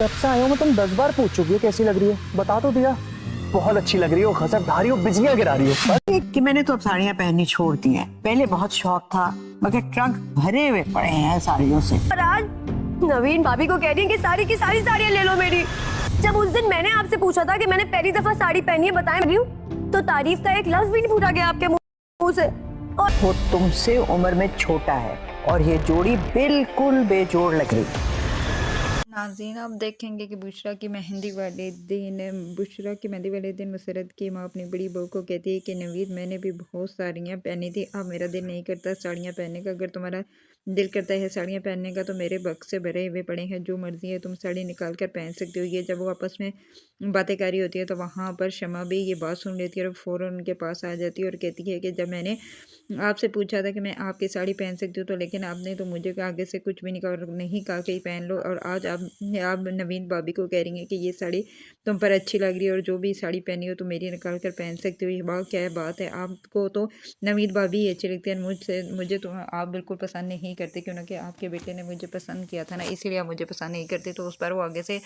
जब से आया हूँ मैं तुम 10 बार पूछ चुकी हो कैसी लग रही हो, बता तो दिया। बहुत अच्छी लग रही हो, गजब ढा रही हो, बिजलियां गिरा रही हो। कि मैंने तो अब साड़ियाँ पहननी छोड़ दी हैं। पहले बहुत शौक था, मगर ट्रंक भरे हुए पड़े हैं साड़ियों से। और आज नवीन भाभी को कह रही है कि सारी की सारी साड़ियाँ ले लो मेरी। जब उस दिन मैंने आपसे पूछा था कि मैंने पहली दफा साड़ी पहनी है, बताएं रही हूँ, तो तारीफ का एक लफ्ज भी नहीं फूटा गया आपके मुंह से। और वो तुमसे उम्र में छोटा है और ये जोड़ी बिल्कुल बेजोड़ लग रही है। नाज़रीन, आप देखेंगे कि बुशरा की मेहंदी वाले दिन मुसरत की माँ अपनी बड़ी बहू को कहती है कि नवीद, मैंने भी बहुत साड़ियाँ पहनी थी, अब मेरा दिल नहीं करता साड़ियाँ पहनने का। अगर तुम्हारा दिल करता है साड़ियाँ पहनने का तो मेरे बक्से भरे हुए पड़े हैं, जो मर्जी है तुम साड़ी निकाल कर पहन सकते हो। ये जब वो आपस में बातें कर रही होती है तो वहाँ पर शमा भी ये बात सुन लेती है और फ़ौरन उनके पास आ जाती है और कहती है कि जब मैंने आपसे पूछा था कि मैं आपकी साड़ी पहन सकती हूँ तो लेकिन आपने तो मुझे आगे से कुछ भी नहीं कहा कि पहन लो, और आज आप नवीन भाभी को कह रही हैं कि ये साड़ी तुम पर अच्छी लग रही है और जो भी साड़ी पहनी हो तो मेरी निकाल कर पहन सकती हो। ये बात क्या है, बात है, आपको तो नवीन भाभी ही अच्छी लगती है, मुझे तो आप बिल्कुल पसंद नहीं करते, क्योंकि आपके बेटे ने मुझे पसंद किया था ना, इसीलिए आप मुझे पसंद नहीं करते। तो उस पर वो आगे से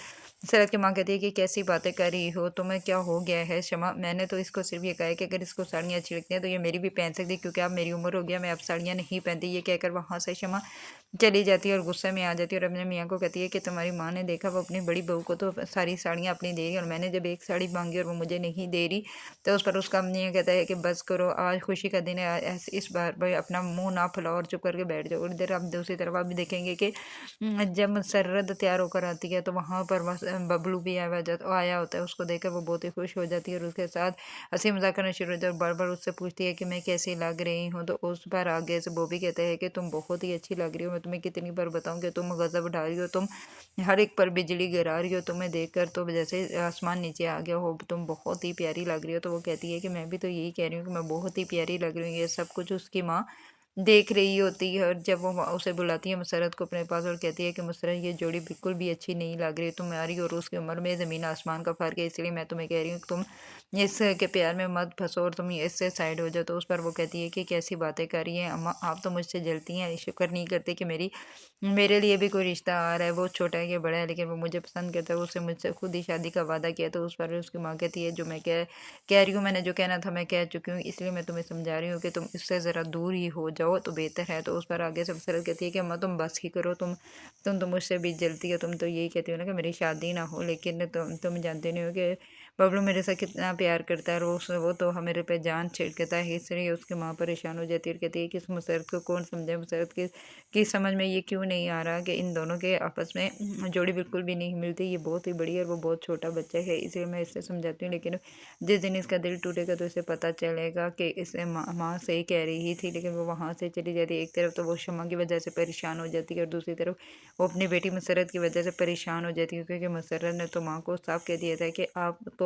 सरद की माँ कहती है कि कैसी बातें कर रही हो, तुम्हें क्या हो गया है शमा, मैंने तो इसको सिर्फ ये कहा है कि अगर इसको साड़ियाँ अच्छी लगती हैं तो ये मेरी भी पहन सकती है, क्योंकि अब मेरी उम्र हो गया, मैं अब साड़ियाँ नहीं पहनती। ये कहकर वहाँ से शमा चली जाती है और गुस्से में आ जाती है और अपने मियाँ को कहती है कि तुम्हारी माँ ने देखा, वो अपनी बड़ी बहू को तो सारी साड़ियाँ अपनी दे रही है और मैंने जब एक साड़ी मांगी और वो मुझे नहीं दे रही, तो उस पर उसका मियाँ कहता है कि बस करो, आज खुशी का दिन है, इस बार भाई अपना मुंह ना फुलाओ और चुप करके बैठ जाओ। और इधर आप दूसरी तरफ आप भी देखेंगे कि जब मुसर्रत तैयार होकर आती है तो वहाँ पर बबलू भी आया होता है, उसको देखकर वो बहुत ही खुश हो जाती है और उसके साथ हंसी मजाक करना शुरू हो जाता है और बार बार उससे पूछती है कि मैं कैसी लग रही हूँ। तो उस पर आगे से वो भी कहता है कि तुम बहुत ही अच्छी लग रही हो, मैं तुम्हें कितनी बार बताऊँ कि तुम गजब उठा रही हो, तुम हर एक पर बिजली गिरा रही हो, तुम्हें देखकर तो जैसे आसमान नीचे आ गया हो, तुम बहुत ही प्यारी लग रही हो। तो वो कहती है कि मैं भी तो यही कह रही हूँ कि मैं बहुत ही प्यारी लग रही हूँ। ये सब कुछ उसकी माँ देख रही होती है और जब वो उसे बुलाती है मुसरत को अपने पास और कहती है कि मुसरत, ये जोड़ी बिल्कुल भी अच्छी नहीं लग रही, तुम्हारी और उसकी उम्र में ज़मीन आसमान का फ़र्क है, इसलिए मैं तुम्हें कह रही हूँ कि तुम इसके प्यार में मत फंसो और तुम इससे साइड हो जाओ। तो उस पर वो कहती है कि कैसी बातें कर रही हैं अम्मा, आप तो मुझसे जलती हैं, शुक्र नहीं करते कि मेरे लिए भी कोई रिश्ता आ रहा है, वो छोटा है कि बड़ा है, लेकिन वो मुझे पसंद करता है, उससे मुझसे खुद ही शादी का वादा किया। तो उस पर उसकी माँ कहती है जो मैं कह रही हूँ, मैंने जो कहना था मैं कह चुकी हूँ, इसलिए मैं तुम्हें समझा रही हूँ कि तुम इससे ज़रा दूर ही हो जाओ तो बेहतर है। तो उस पर आगे से सरल कहती है कि अम्मा तुम बस ही करो, तुम तो मुझसे भी जलती हो, तुम तो यही कहती हो ना कि मेरी शादी ना हो, लेकिन तुम जानते नहीं हो कि बबलू मेरे साथ कितना प्यार करता है, वो तो मेरे पे जान छिड़कता है। इसलिए उसकी माँ परेशान हो जाती है और कहती है कि इस मुसरत को कौन समझे, मुसरत की समझ में ये क्यों नहीं आ रहा कि इन दोनों के आपस में जोड़ी बिल्कुल भी नहीं मिलती, ये बहुत ही बड़ी है और वो बहुत छोटा बच्चा है, इसलिए मैं इससे समझाती हूँ। लेकिन जिस दिन इसका दिल टूटेगा तो इसे पता चलेगा कि इसे माँ सही कह रही थी, लेकिन वो वहाँ से चली जाती है। एक तरफ तो वो शमा की वजह से परेशान हो जाती है और दूसरी तरफ वो अपनी बेटी मुसरत की वजह से परेशान हो जाती है, क्योंकि मुसरत ने तो माँ को साफ कह दिया था कि आप तो